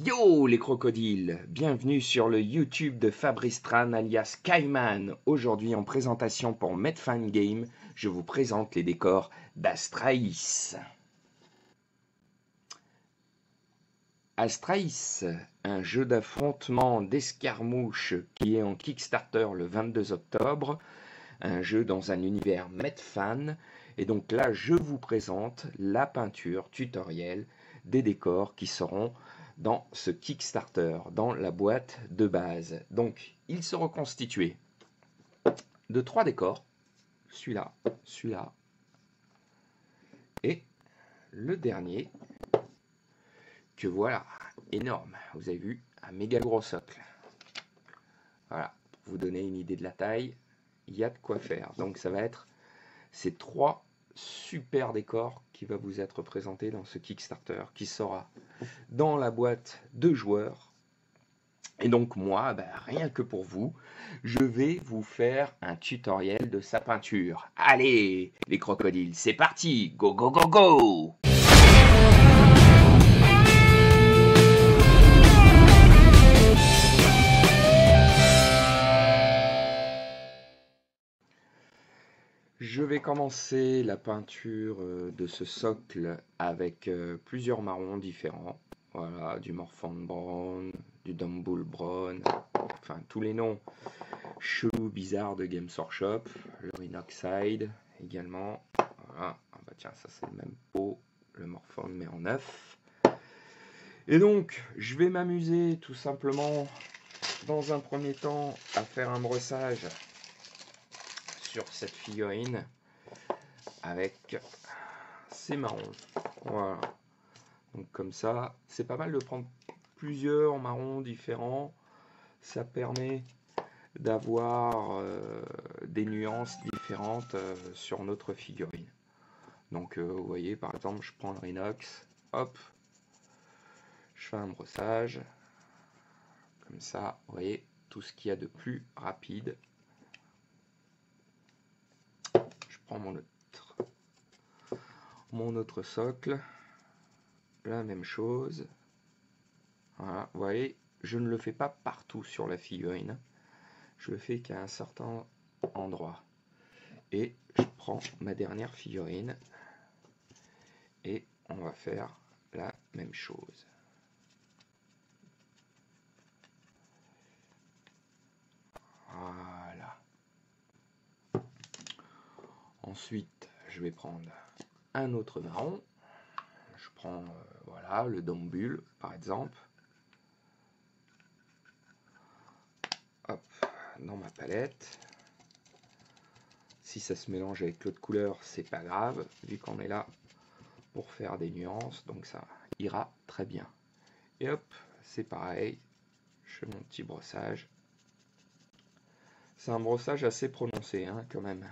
Yo les crocodiles, bienvenue sur le YouTube de Fabrice Tran alias Kaiman. Aujourd'hui en présentation pour Medfan Game, je vous présente les décors d'Astraïs. Astraïs, un jeu d'affrontement d'escarmouche qui est en Kickstarter le 22 octobre, un jeu dans un univers Medfan. Et donc là, je vous présente la peinture tutoriel des décors qui seront dans ce Kickstarter, dans la boîte de base. Donc, il sera constitué de 3 décors, celui-là, celui-là, et le dernier, que voilà, énorme, vous avez vu, un méga gros socle. Voilà, pour vous donner une idée de la taille, il y a de quoi faire. Donc ça va être ces 3 super décors qui va vous être présenté dans ce Kickstarter, qui sera dans la boîte de joueurs. Et donc moi, rien que pour vous, je vais vous faire un tutoriel de sa peinture. Allez, les crocodiles, c'est parti, go go go go! Je vais commencer la peinture de ce socle avec plusieurs marrons différents. Voilà, du Morphin Brown, du Dumble Brown, enfin tous les noms chelous, bizarres de Games Workshop. Le Rhinoxide également. Voilà, ah bah tiens, ça c'est le même pot, le Morphin mais en neuf. Et donc, je vais m'amuser tout simplement dans un premier temps à faire un brossage sur cette figurine avec ces marrons. Voilà. Donc comme ça, c'est pas mal de prendre plusieurs marrons différents. Ça permet d'avoir des nuances différentes sur notre figurine. Donc vous voyez, par exemple, je prends le Rhinox, hop, je fais un brossage. Comme ça, vous voyez, tout ce qu'il y a de plus rapide. Je prends mon autre socle. La même chose. Voilà, vous voyez, je ne le fais pas partout sur la figurine. Je le fais qu'à un certain endroit. Et je prends ma dernière figurine. Et on va faire la même chose. Voilà. Ensuite, je vais prendre un autre marron. Je prends voilà, le Dumble par exemple. Hop, dans ma palette. Si ça se mélange avec l'autre couleur, c'est pas grave, vu qu'on est là pour faire des nuances, donc ça ira très bien. Et hop, c'est pareil, je fais mon petit brossage. C'est un brossage assez prononcé hein, quand même,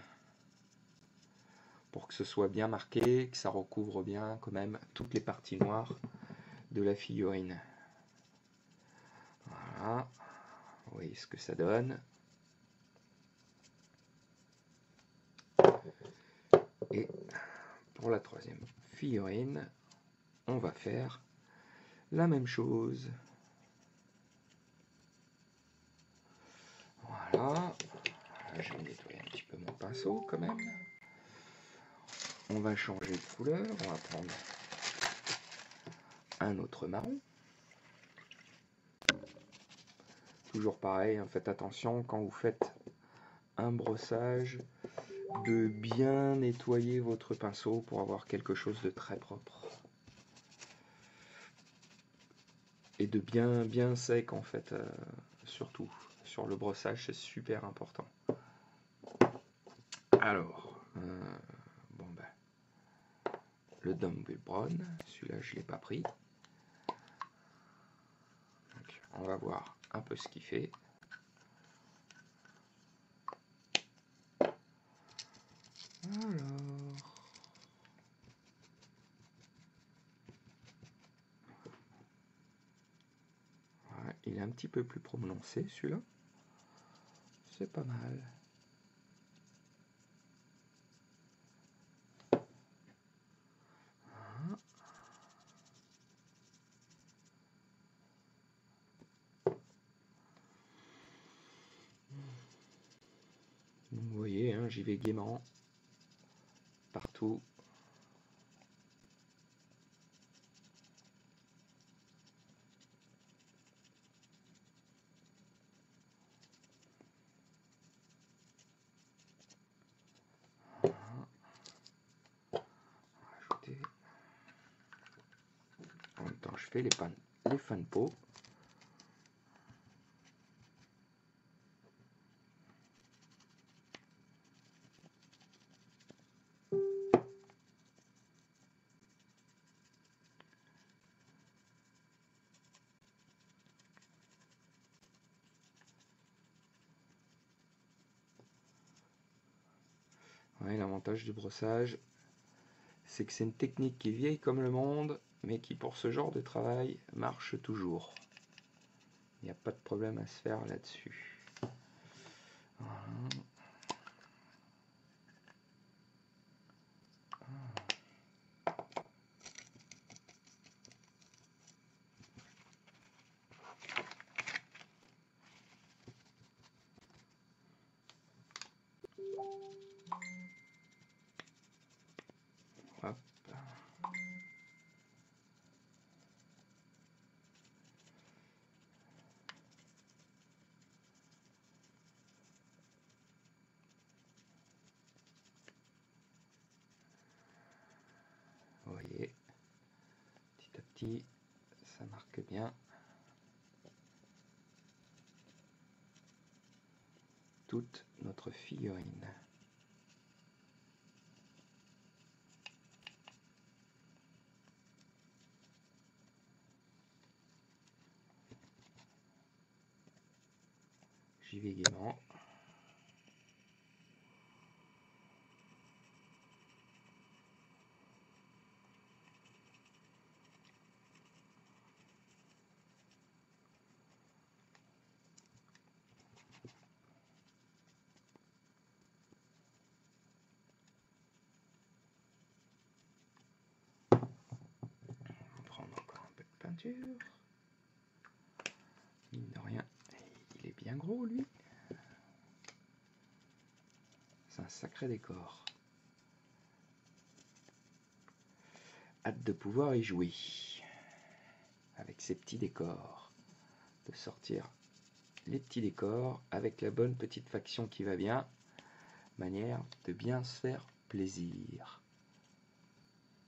pour que ce soit bien marqué, que ça recouvre bien quand même toutes les parties noires de la figurine. Voilà, vous voyez ce que ça donne. Et pour la troisième figurine, on va faire la même chose. Voilà, je vais nettoyer un petit peu mon pinceau quand même. On va changer de couleur, on va prendre un autre marron. Toujours pareil, hein, faites attention quand vous faites un brossage de bien nettoyer votre pinceau pour avoir quelque chose de très propre. Et de bien sec en fait, surtout sur le brossage, c'est super important. Alors, bon le Dumble Brown, celui-là je ne l'ai pas pris. Donc, on va voir un peu ce qu'il fait. Alors, ouais, il est un petit peu plus prononcé celui-là. C'est pas mal. j'y vais gaiement, partout. Rajouter. En même temps, je fais les fins de peau. Ouais, l'avantage du brossage, c'est que c'est une technique qui est vieille comme le monde, mais qui pour ce genre de travail marche toujours. Il n'y a pas de problème à se faire là-dessus. Voilà. Hop. Vous voyez, petit à petit, ça marque bien toute notre figurine. J'y vais gaiement. On va prendre encore un peu de peinture. Mine de rien, il est bien gros lui. C'est un sacré décor. Hâte de pouvoir y jouer avec ces petits décors, de sortir les petits décors avec la bonne petite faction qui va bien, manière de bien se faire plaisir.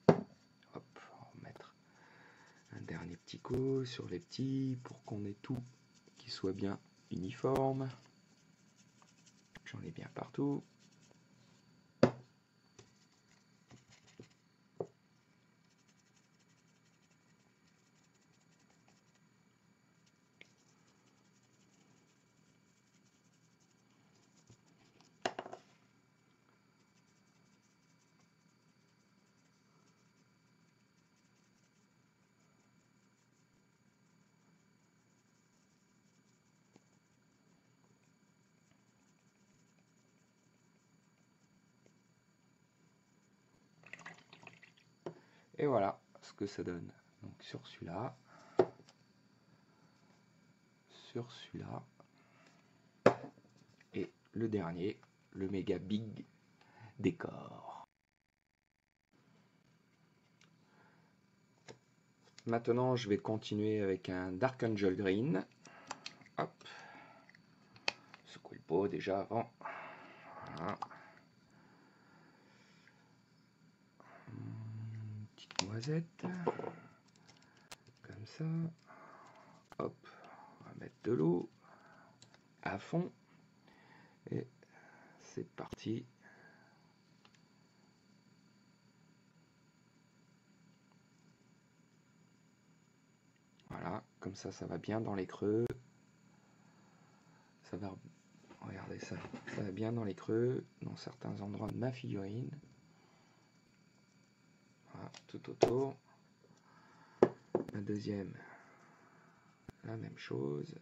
Hop, on va mettre un dernier petit coup sur les petits pour qu'on ait tout qui soit bien uniforme. J'en ai bien partout. Et voilà ce que ça donne. Donc sur celui-là, et le dernier, le méga big décor. Maintenant, je vais continuer avec un Dark Angel Green. Hop. Secoue le pot déjà avant. Voilà. Petite noisette. Comme ça. Hop. On va mettre de l'eau à fond. Et c'est parti. Voilà, comme ça va bien dans les creux. Ça va, regardez ça, ça va bien dans les creux, dans certains endroits de ma figurine. Voilà, tout autour. La deuxième, la même chose.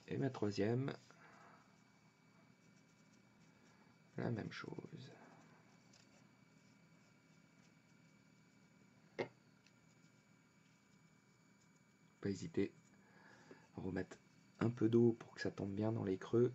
Et ma troisième, la même chose. Pas hésiter à remettre un peu d'eau pour que ça tombe bien dans les creux.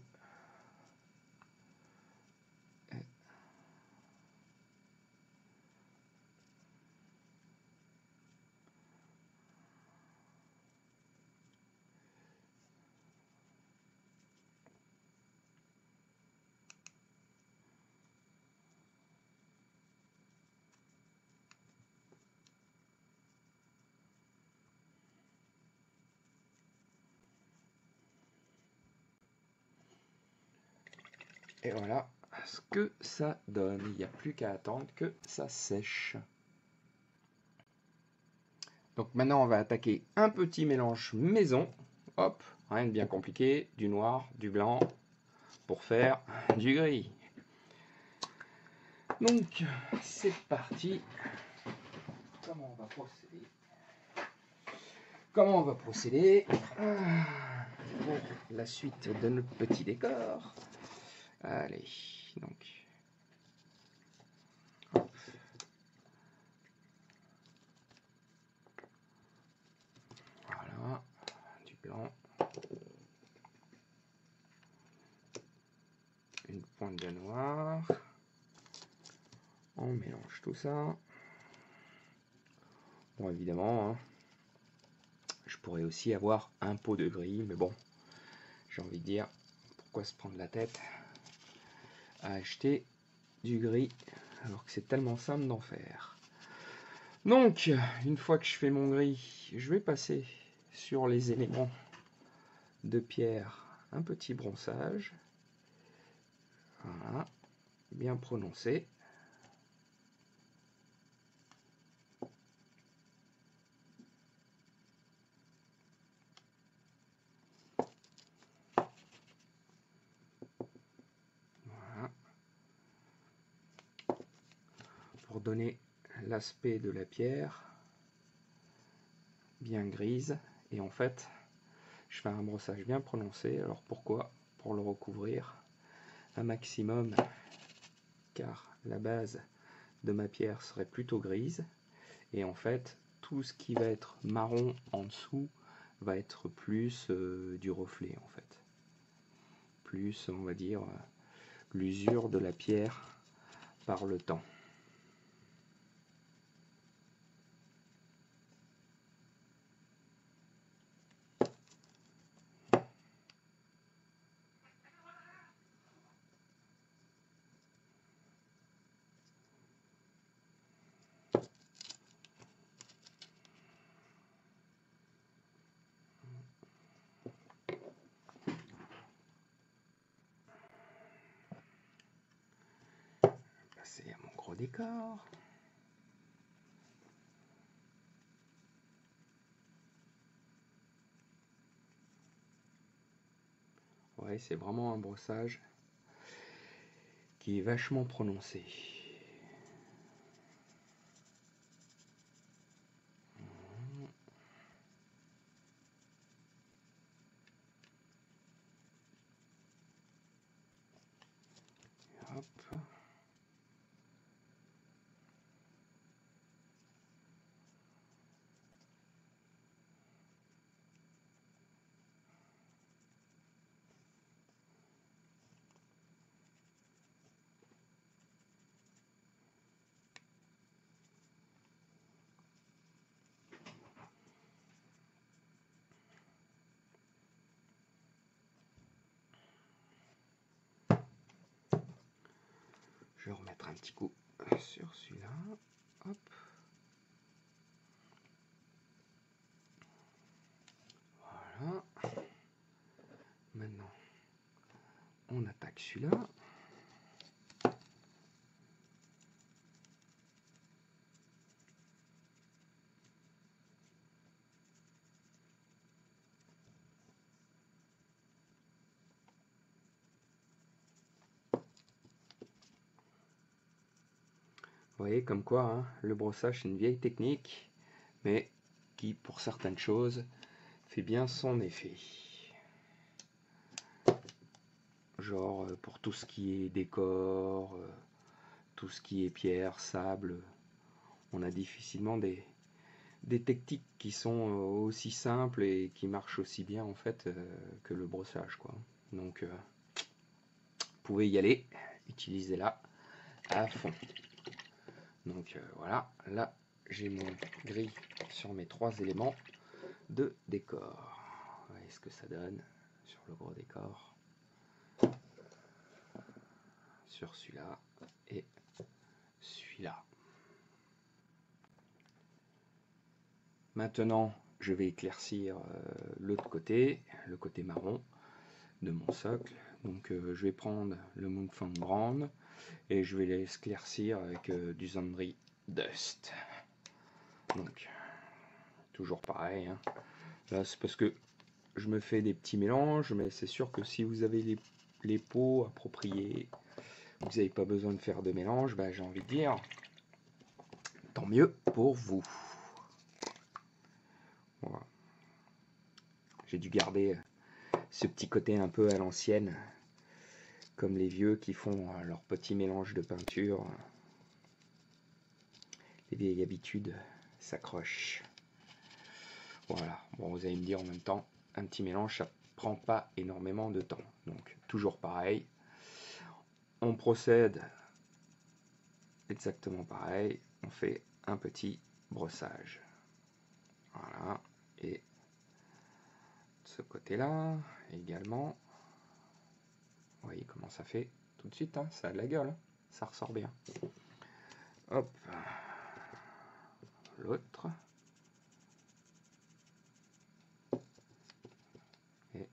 Et voilà ce que ça donne. Il n'y a plus qu'à attendre que ça sèche. Donc maintenant, on va attaquer un petit mélange maison. Hop, rien de bien compliqué. Du noir, du blanc, pour faire du gris. Donc, c'est parti. Comment on va procéder? Comment on va procéder pour la suite de notre petit décor? Allez, donc. Hop. Voilà, du blanc. Une pointe de noir. On mélange tout ça. Bon, évidemment, hein, je pourrais aussi avoir un pot de gris, mais bon, j'ai envie de dire, pourquoi se prendre la tête à acheter du gris alors que c'est tellement simple d'en faire. Donc, une fois que je fais mon gris, je vais passer sur les éléments de pierre, un petit bronzage. Voilà, bien prononcé. Voilà. Pour donner l'aspect de la pierre bien grise. Et en fait, je fais un brossage bien prononcé. Alors pourquoi? Pour le recouvrir un maximum, car la base de ma pierre serait plutôt grise. Et en fait, tout ce qui va être marron en dessous va être plus du reflet en fait. Plus, on va dire, l'usure de la pierre par le temps. Passer à mon gros décor. Ouais, c'est vraiment un brossage qui est vachement prononcé. Hop. Je vais remettre un petit coup sur celui-là. Hop. Voilà. Maintenant, on attaque celui-là. Vous voyez comme quoi, hein, le brossage c'est une vieille technique, mais qui pour certaines choses fait bien son effet. Genre pour tout ce qui est décor, tout ce qui est pierre, sable, on a difficilement des des techniques qui sont aussi simples et qui marchent aussi bien en fait que le brossage, quoi. Donc vous pouvez y aller, utilisez-la à fond. Donc voilà, là j'ai mon gris sur mes 3 éléments de décor. Vous voyez ce que ça donne sur le gros décor, sur celui-là et celui-là. Maintenant, je vais éclaircir l'autre côté, le côté marron de mon socle. Donc je vais prendre le Moonfang Brown et je vais l'éclaircir avec du Zandri Dust. Donc toujours pareil, hein. Là c'est parce que je me fais des petits mélanges, mais c'est sûr que si vous avez les pots appropriés, vous n'avez pas besoin de faire de mélange, bah, j'ai envie de dire, tant mieux pour vous. Voilà. J'ai dû garder ce petit côté un peu à l'ancienne, comme les vieux qui font leur petit mélange de peinture. Les vieilles habitudes s'accrochent. Voilà, bon, vous allez me dire en même temps, un petit mélange, ça prend pas énormément de temps. Donc, toujours pareil. On procède exactement pareil. On fait un petit brossage. Voilà. Et de ce côté-là, également. Vous voyez comment ça fait tout de suite, hein, ça a de la gueule. Hein, ça ressort bien. Hop. L'autre. Et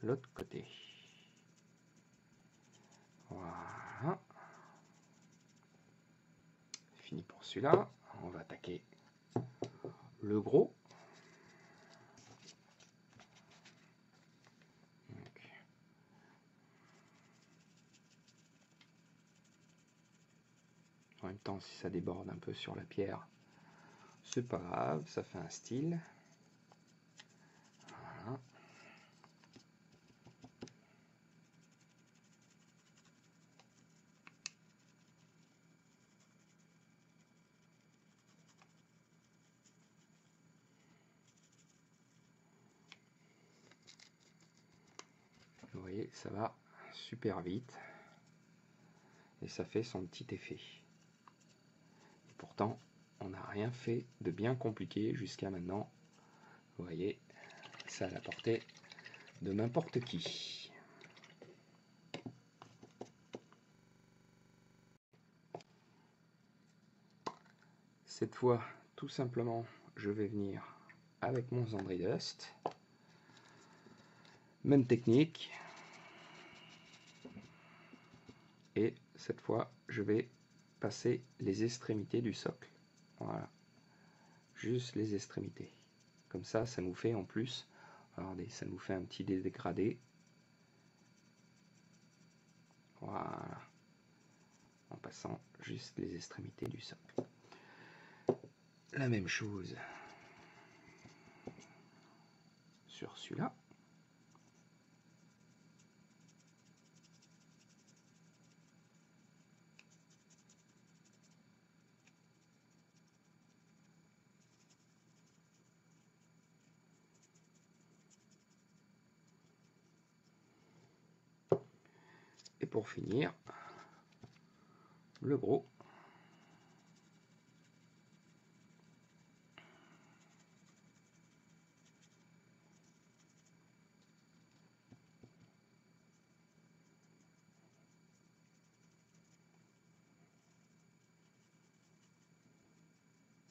l'autre côté. Voilà. Fini pour celui-là. On va attaquer le gros. Donc. En même temps, si ça déborde un peu sur la pierre, c'est pas grave, ça fait un style. Voilà. Vous voyez, ça va super vite et ça fait son petit effet. Et pourtant, on n'a rien fait de bien compliqué jusqu'à maintenant. Vous voyez, ça à la portée de n'importe qui. Cette fois, tout simplement, je vais venir avec mon Zandri Dust. Même technique. Et cette fois, je vais passer les extrémités du socle. Voilà. Juste les extrémités. Comme ça, ça nous fait en plus, regardez, ça nous fait un petit dégradé. Voilà. En passant juste les extrémités du socle. La même chose sur celui-là. Et pour finir, le gros.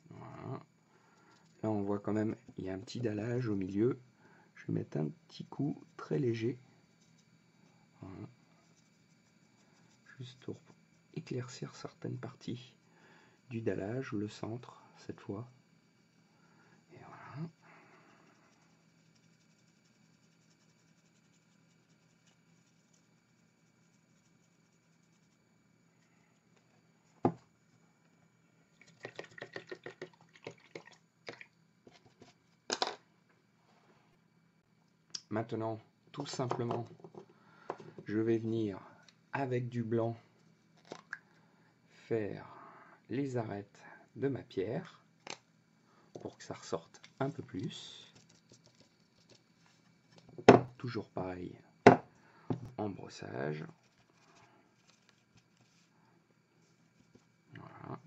Voilà. Là, on voit quand même, il y a un petit dallage au milieu. Je vais mettre un petit coup très léger. Voilà. Juste pour éclaircir certaines parties du dallage, le centre cette fois. Et voilà. Maintenant, tout simplement, je vais venir avec du blanc faire les arêtes de ma pierre pour que ça ressorte un peu plus. Toujours pareil en brossage. Voilà.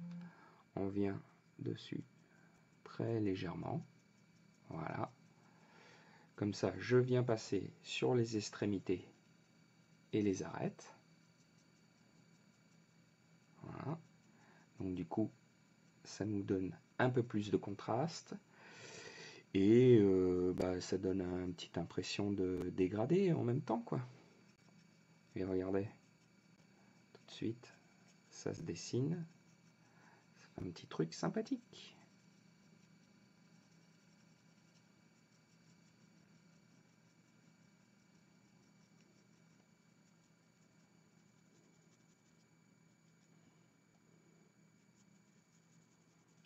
On vient dessus très légèrement. Voilà. Comme ça, je viens passer sur les extrémités et les arêtes. Voilà. Donc du coup, ça nous donne un peu plus de contraste. Et ça donne une petite impression de dégradé en même temps, quoi. Et regardez, tout de suite, ça se dessine. Ça fait un petit truc sympathique.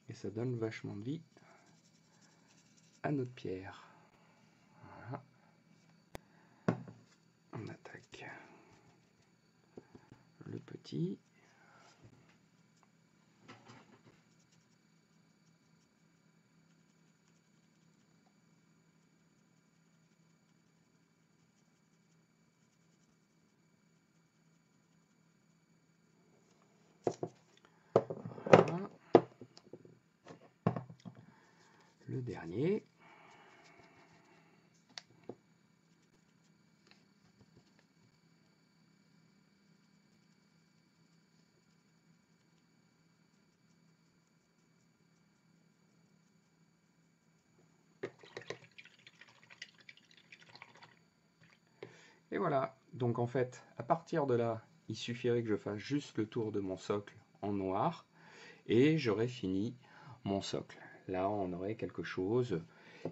Et ça donne vachement de vie à notre pierre. Voilà. On attaque le petit. Voilà. Le dernier. Et voilà, donc en fait, à partir de là, il suffirait que je fasse juste le tour de mon socle en noir, et j'aurais fini mon socle. Là, on aurait quelque chose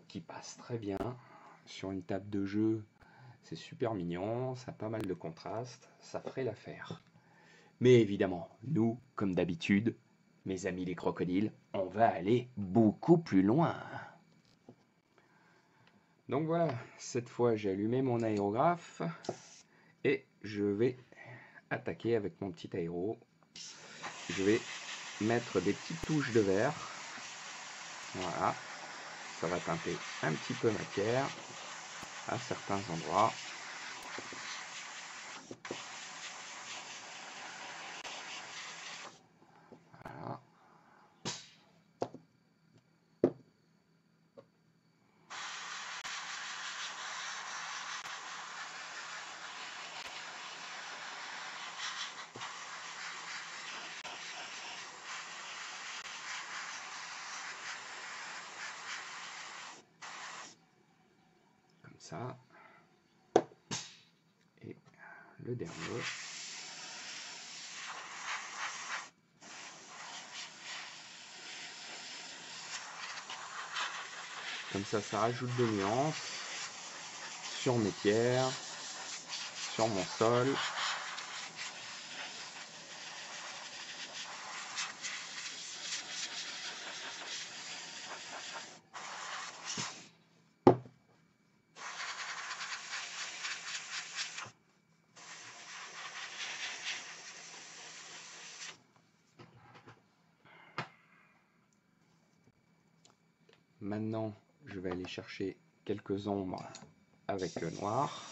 qui passe très bien sur une table de jeu. C'est super mignon, ça a pas mal de contraste, ça ferait l'affaire. Mais évidemment, nous, comme d'habitude, mes amis les crocodiles, on va aller beaucoup plus loin. Donc voilà, cette fois j'ai allumé mon aérographe et je vais attaquer avec mon petit aéro. Je vais mettre des petites touches de vert. Voilà, ça va teinter un petit peu ma pierre à certains endroits. Voilà. Comme ça. Et le dernier. Comme ça rajoute des nuances sur mes pierres, sur mon sol. Maintenant, je vais aller chercher quelques ombres avec le noir.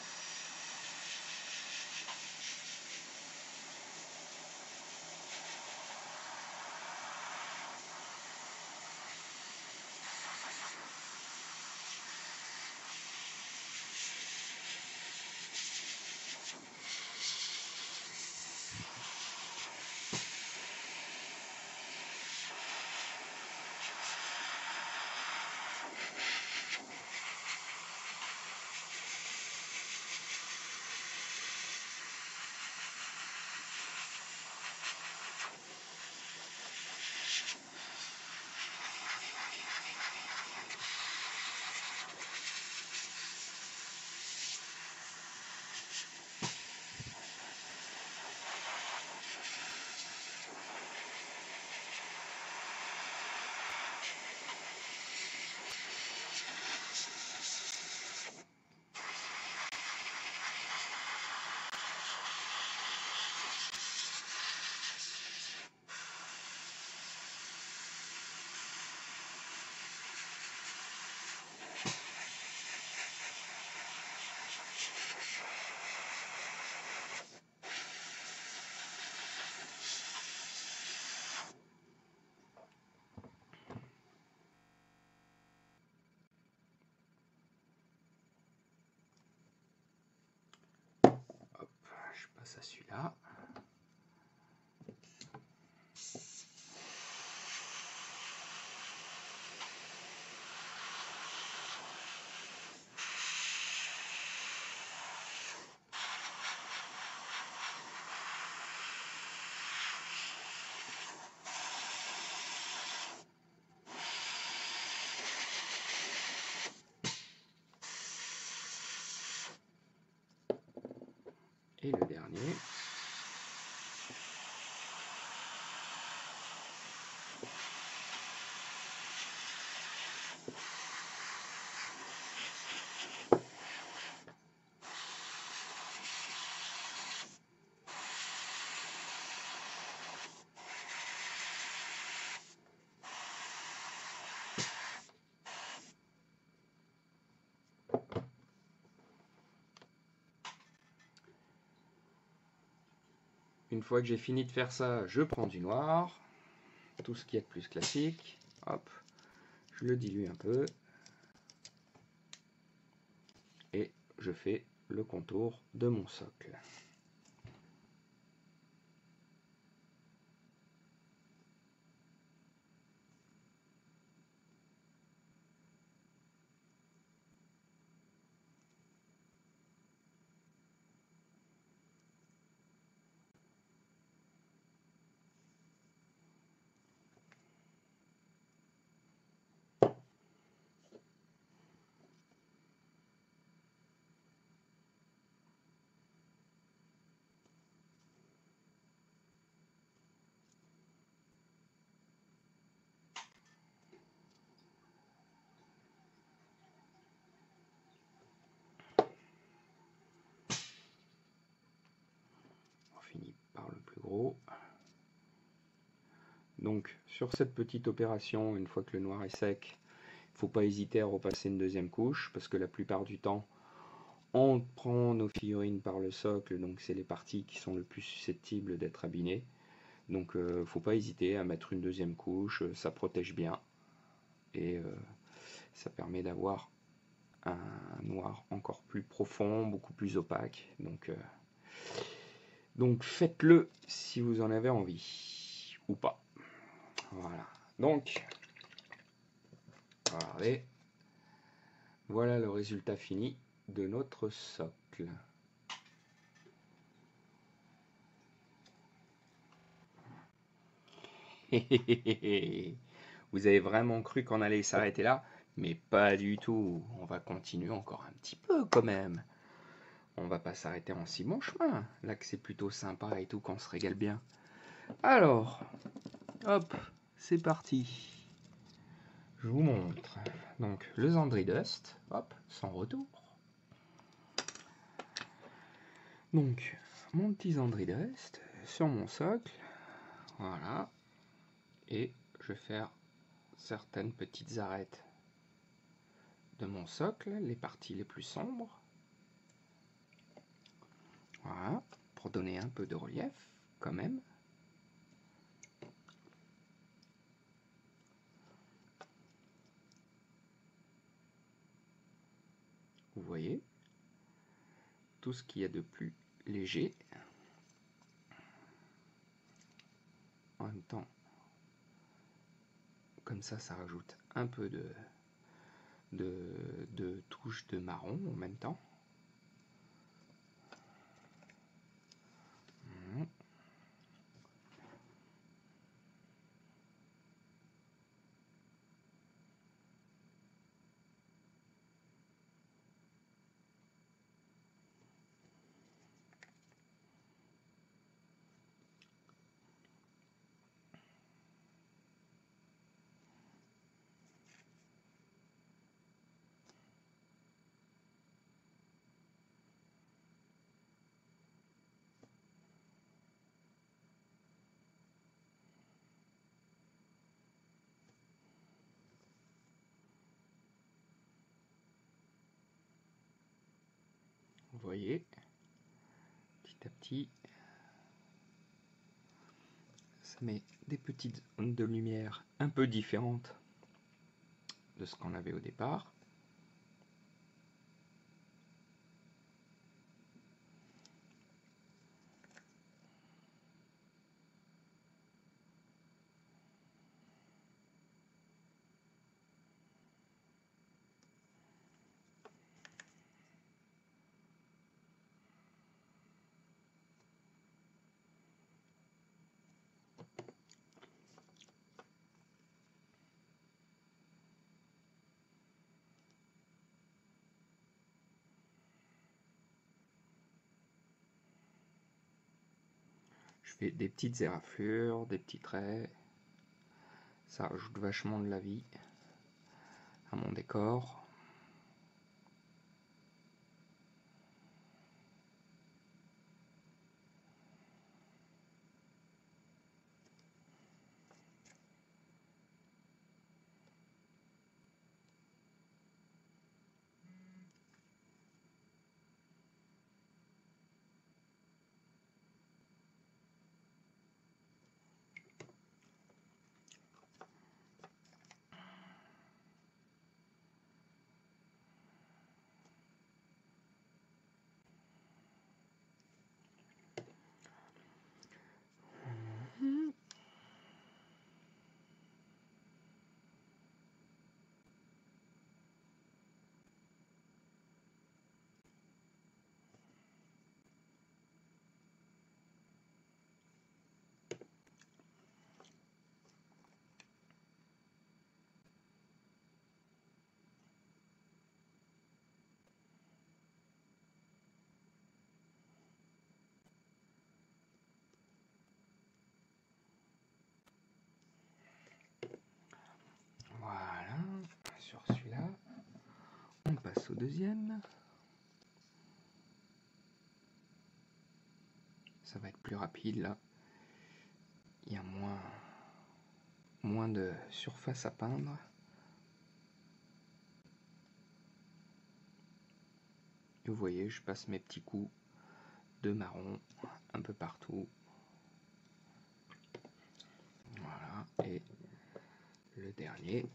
grâce à celui-là. Et le dernier. Une fois que j'ai fini de faire ça, je prends du noir, tout ce qui est de plus classique, hop, je le dilue un peu, et je fais le contour de mon socle. On finit par le plus gros. Donc sur cette petite opération, une fois que le noir est sec, il ne faut pas hésiter à repasser une deuxième couche, parce que la plupart du temps, on prend nos figurines par le socle, donc c'est les parties qui sont le plus susceptibles d'être abîmées. Donc faut pas hésiter à mettre une deuxième couche, ça protège bien et ça permet d'avoir un noir encore plus profond, beaucoup plus opaque. Donc faites-le si vous en avez envie ou pas. Voilà. Donc regardez, voilà le résultat fini de notre socle. Vous avez vraiment cru qu'on allait s'arrêter là? Mais pas du tout. On va continuer encore un petit peu quand même. On va pas s'arrêter en si bon chemin. Là que c'est plutôt sympa et tout, qu'on se régale bien. Alors, hop, c'est parti. Je vous montre. Donc le Zandri Dust, hop, sans retour. Donc mon petit Zandri Dust sur mon socle. Voilà. Et je vais faire certaines petites arêtes de mon socle, les parties les plus sombres. Voilà, pour donner un peu de relief quand même. Vous voyez tout ce qu'il y a de plus léger. En même temps, comme ça rajoute un peu de touches de marron en même temps. Vous voyez, petit à petit, ça met des petites ondes de lumière un peu différentes de ce qu'on avait au départ. fais des petites éraflures, des petits traits. Ça rajoute vachement de la vie à mon décor. Voilà, sur celui-là, on passe au deuxième. Ça va être plus rapide là. Il y a moins de surface à peindre. Et vous voyez, je passe mes petits coups de marron un peu partout. Voilà, et le dernier.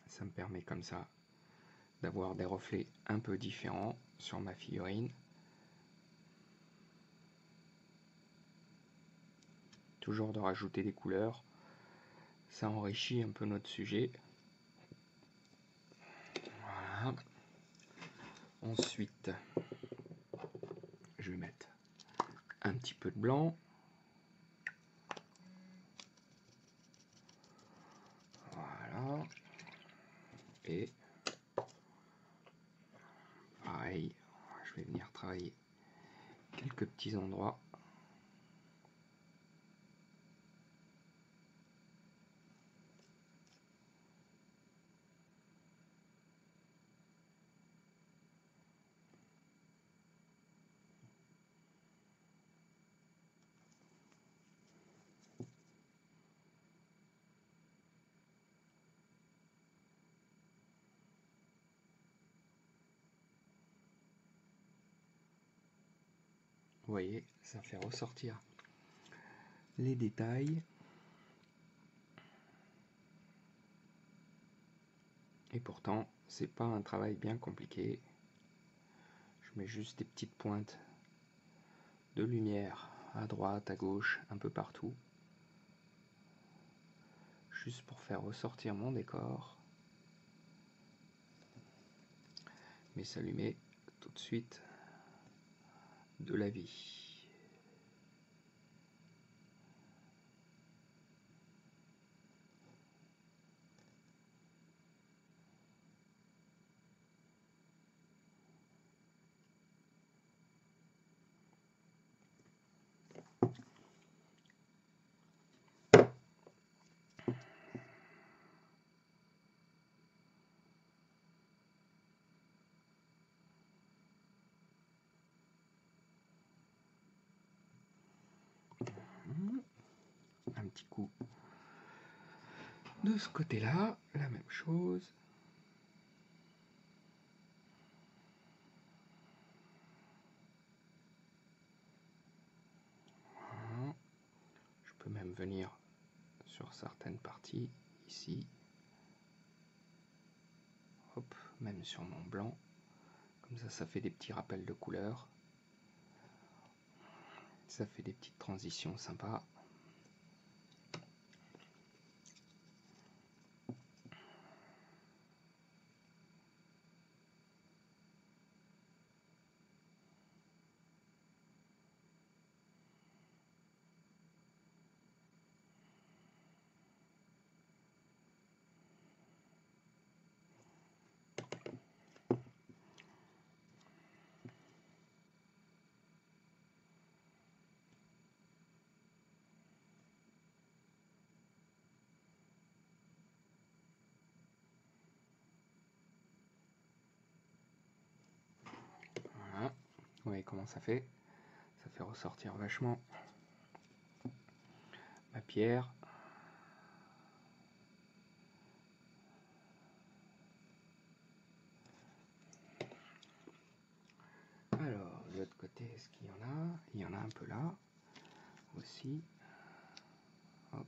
Ça me permet comme ça d'avoir des reflets un peu différents sur ma figurine. Toujours de rajouter des couleurs. Ça enrichit un peu notre sujet. Voilà. Ensuite, je vais mettre un petit peu de blanc. Voilà. Et pareil, je vais venir travailler quelques petits endroits. Vous voyez, ça fait ressortir les détails. Et pourtant, c'est pas un travail bien compliqué. Je mets juste des petites pointes de lumière à droite, à gauche, un peu partout. Juste pour faire ressortir mon décor. Mais ça lui met tout de suite de la vie. Un petit coup de ce côté-là, la même chose. Voilà. Je peux même venir sur certaines parties, ici. Hop, même sur mon blanc. Comme ça fait des petits rappels de couleurs. Ça fait des petites transitions sympas. voyez comment ça fait. Ça fait ressortir vachement ma pierre. Alors, de l'autre côté, est-ce qu'il y en a? Il y en a un peu là aussi. Hop.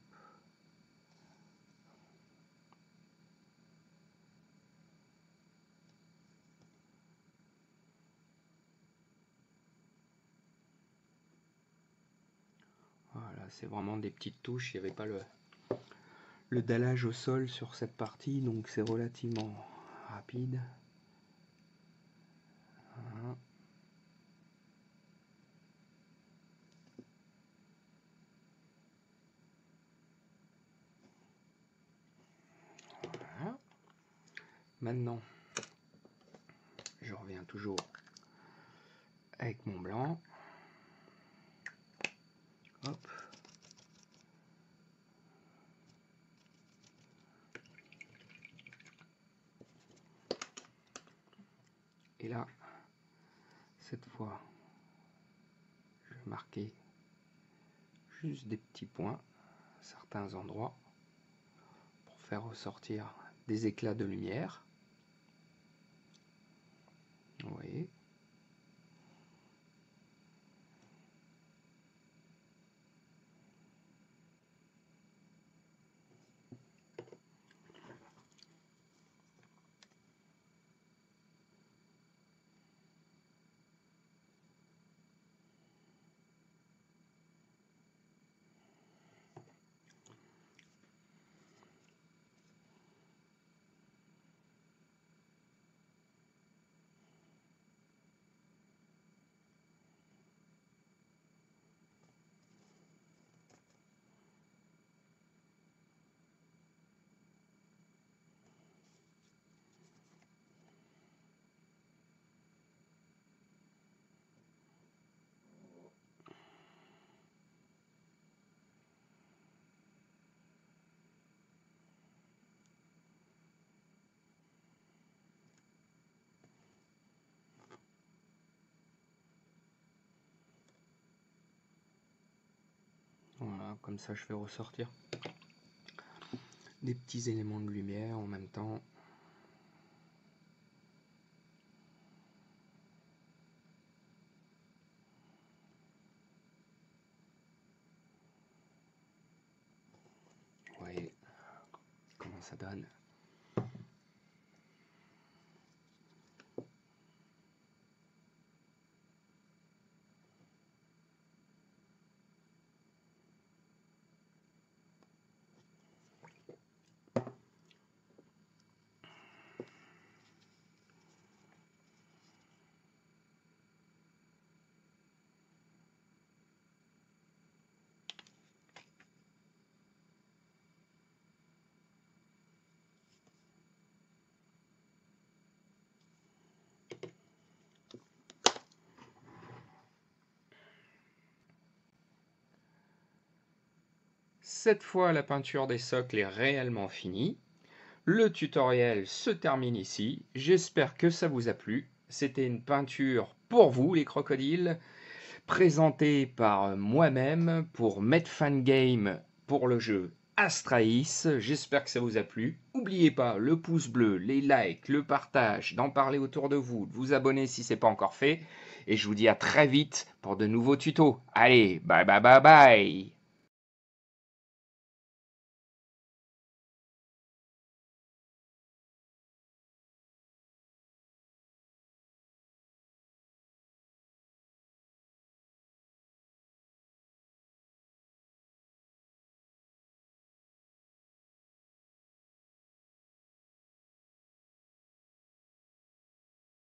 Voilà, c'est vraiment des petites touches. Il n'y avait pas le dallage au sol sur cette partie, donc c'est relativement rapide. Voilà. Voilà. Maintenant, je reviens toujours avec mon blanc. Hop. Et là, cette fois, je vais marquer juste des petits points à certains endroits pour faire ressortir des éclats de lumière. Vous voyez. Voilà, comme ça je fais ressortir des petits éléments de lumière en même temps. Vous voyez comment ça donne. Cette fois, la peinture des socles est réellement finie. Le tutoriel se termine ici. J'espère que ça vous a plu. C'était une peinture pour vous, les crocodiles, présentée par moi-même pour MedFanGame pour le jeu Astralis. J'espère que ça vous a plu. N'oubliez pas le pouce bleu, les likes, le partage, d'en parler autour de vous, de vous abonner si ce n'est pas encore fait. Et je vous dis à très vite pour de nouveaux tutos. Allez, bye bye bye bye.